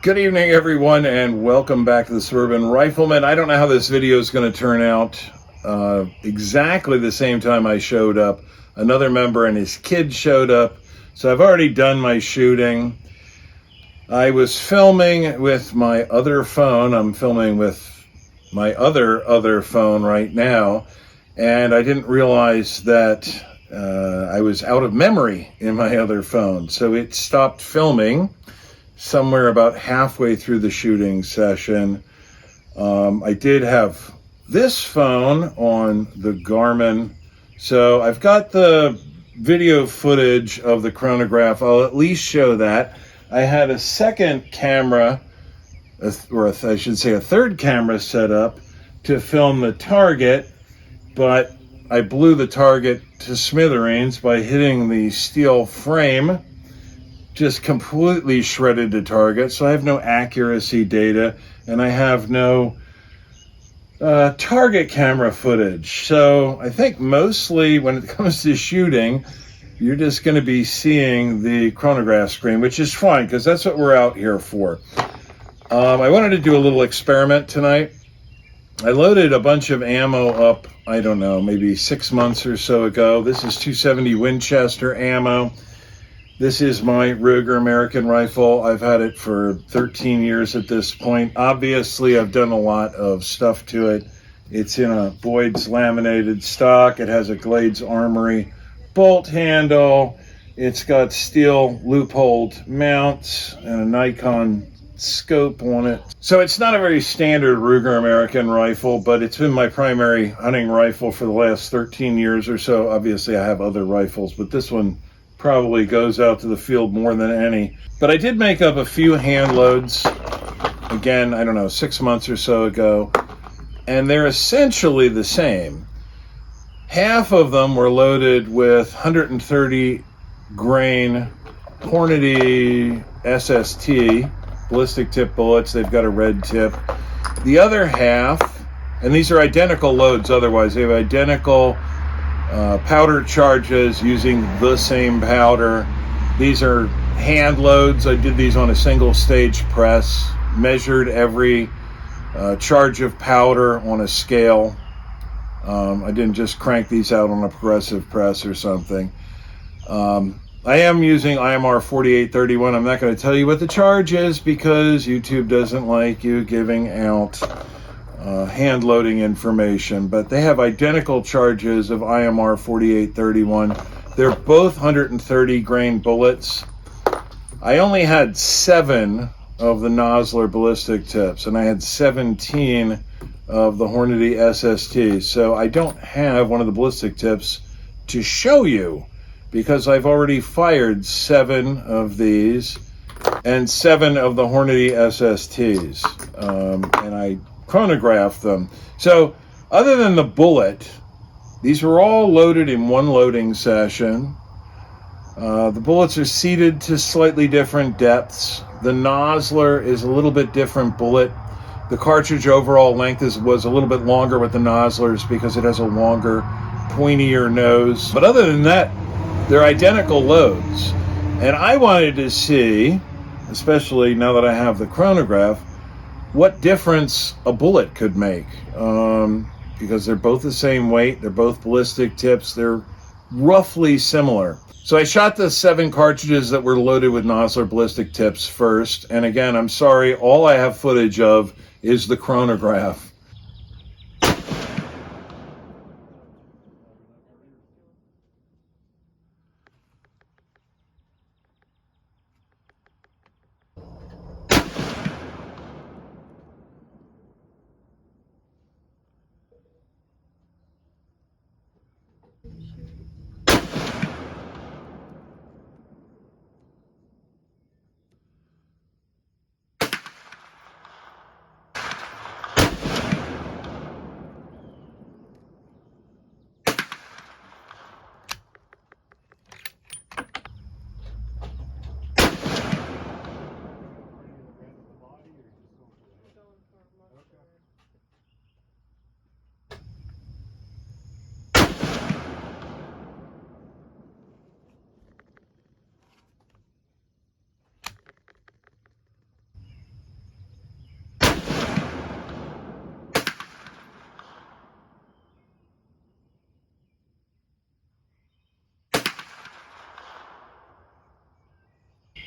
Good evening, everyone, and welcome back to the Suburban Rifleman. I don't know how this video is going to turn out. Exactly the same time I showed up, another member and his kid showed up. So I've already done my shooting. I was filming with my other phone. I'm filming with my other phone right now, and I didn't realize that I was out of memory in my other phone. So it stopped filming somewhere about halfway through the shooting session. I did have this phone on the Garmin, so I've got the video footage of the chronograph. I'll at least show that. I had a second camera, I should say a third camera set up to film the target, but I blew the target to smithereens by hitting the steel frame. Just completely shredded the target, so I have no accuracy data, and I have no target camera footage. So I think mostly when it comes to shooting, you're just going to be seeing the chronograph screen, which is fine, because that's what we're out here for. I wanted to do a little experiment tonight. I loaded a bunch of ammo up, I don't know, maybe 6 months or so ago. This is 270 Winchester ammo. This is my Ruger American rifle. I've had it for 13 years at this point. Obviously, I've done a lot of stuff to it. It's in a Boyd's laminated stock. It has a Glades Armory bolt handle. It's got steel loopholed mounts and a Nikon scope on it. So it's not a very standard Ruger American rifle, but it's been my primary hunting rifle for the last 13 years or so. Obviously, I have other rifles, but this one probably goes out to the field more than any. But I did make up a few hand loads, again, I don't know, 6 months or so ago, and they're essentially the same. Half of them were loaded with 130 grain Hornady SST ballistic tip bullets. They've got a red tip. The other half, and these are identical loads otherwise, they have identical powder charges using the same powder. These are hand loads. I did these on a single stage press, measured every charge of powder on a scale. I didn't just crank these out on a progressive press or something. I am using IMR 4831. I'm not going to tell you what the charge is because YouTube doesn't like you giving out hand loading information, but they have identical charges of IMR 4831. They're both 130 grain bullets. I only had 7 of the Nosler ballistic tips, and I had 17 of the Hornady SST. So I don't have one of the ballistic tips to show you because I've already fired 7 of these and 7 of the Hornady SSTs, and I chronographed them. So other than the bullet, these were all loaded in one loading session. The bullets are seated to slightly different depths. The Nosler is a little bit different bullet. The cartridge overall length was a little bit longer with the Noslers because it has a longer, pointier nose. But other than that, they're identical loads. And I wanted to see, especially now that I have the chronograph, what difference a bullet could make, because they're both the same weight, they're both ballistic tips, they're roughly similar. So I shot the 7 cartridges that were loaded with Nosler ballistic tips first, and again, I'm sorry, all I have footage of is the chronograph.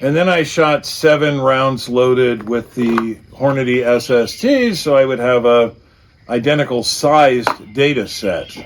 And then I shot 7 rounds loaded with the Hornady SSTs, so I would have a identical sized data set.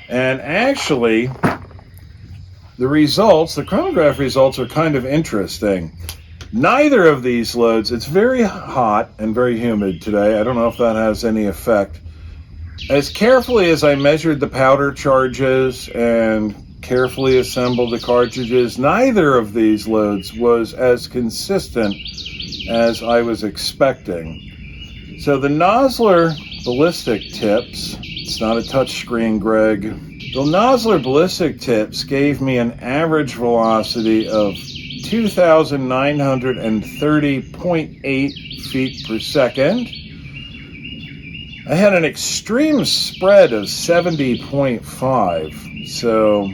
And actually, the results, the chronograph results, are kind of interesting. Neither of these loads, it's very hot and very humid today. I don't know if that has any effect. As carefully as I measured the powder charges and carefully assembled the cartridges, neither of these loads was as consistent as I was expecting. So the Nosler Ballistic tips, it's not a touch screen, Greg. The Nosler Ballistic tips gave me an average velocity of 2,930.8 feet per second. I had an extreme spread of 70.5, so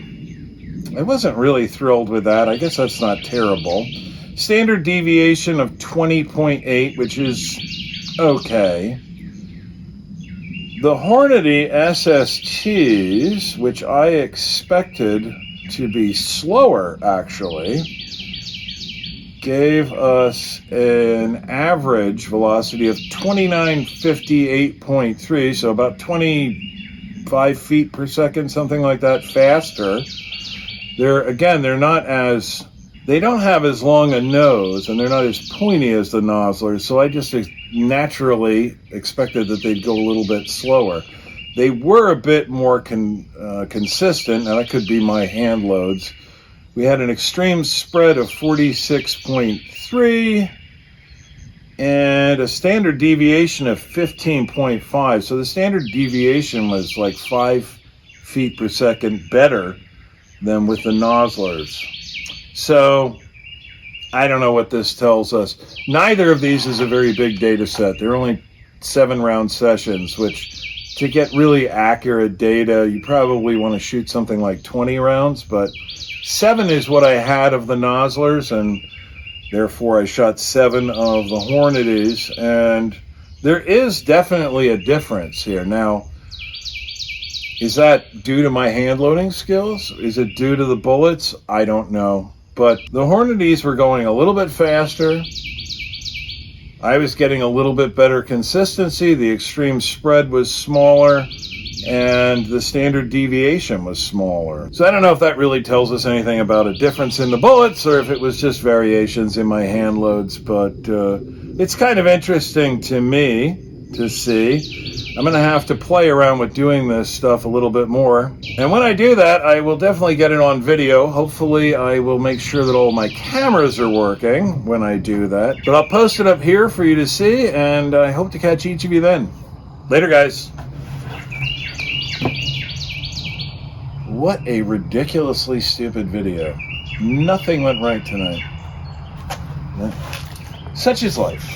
I wasn't really thrilled with that. I guess that's not terrible. Standard deviation of 20.8, which is okay. The Hornady SSTs, which I expected to be slower, actually, gave us an average velocity of 2958.3, so about 25 feet per second, something like that, faster. They don't have as long a nose, and they're not as pointy as the Noslers, so I just naturally expected that they'd go a little bit slower. They were a bit more consistent, and that could be my hand loads. We had an extreme spread of 46.3 and a standard deviation of 15.5. So the standard deviation was like 5 feet per second better than with the Noslers. So I don't know what this tells us. Neither of these is a very big data set. They're only 7-round sessions, which to get really accurate data, you probably want to shoot something like 20 rounds, but 7 is what I had of the Noslers, and therefore I shot 7 of the Hornadys, and there is definitely a difference here. Now, is that due to my hand loading skills? Is it due to the bullets? I don't know. But the Hornadys were going a little bit faster. I was getting a little bit better consistency. The extreme spread was smaller, and the standard deviation was smaller. So I don't know if that really tells us anything about a difference in the bullets or if it was just variations in my hand loads, but it's kind of interesting to me to see. I'm going to have to play around with doing this stuff a little bit more. And when I do that, I will definitely get it on video. Hopefully, I will make sure that all my cameras are working when I do that. But I'll post it up here for you to see, and I hope to catch each of you then. Later, guys. What a ridiculously stupid video. Nothing went right tonight. Such is life.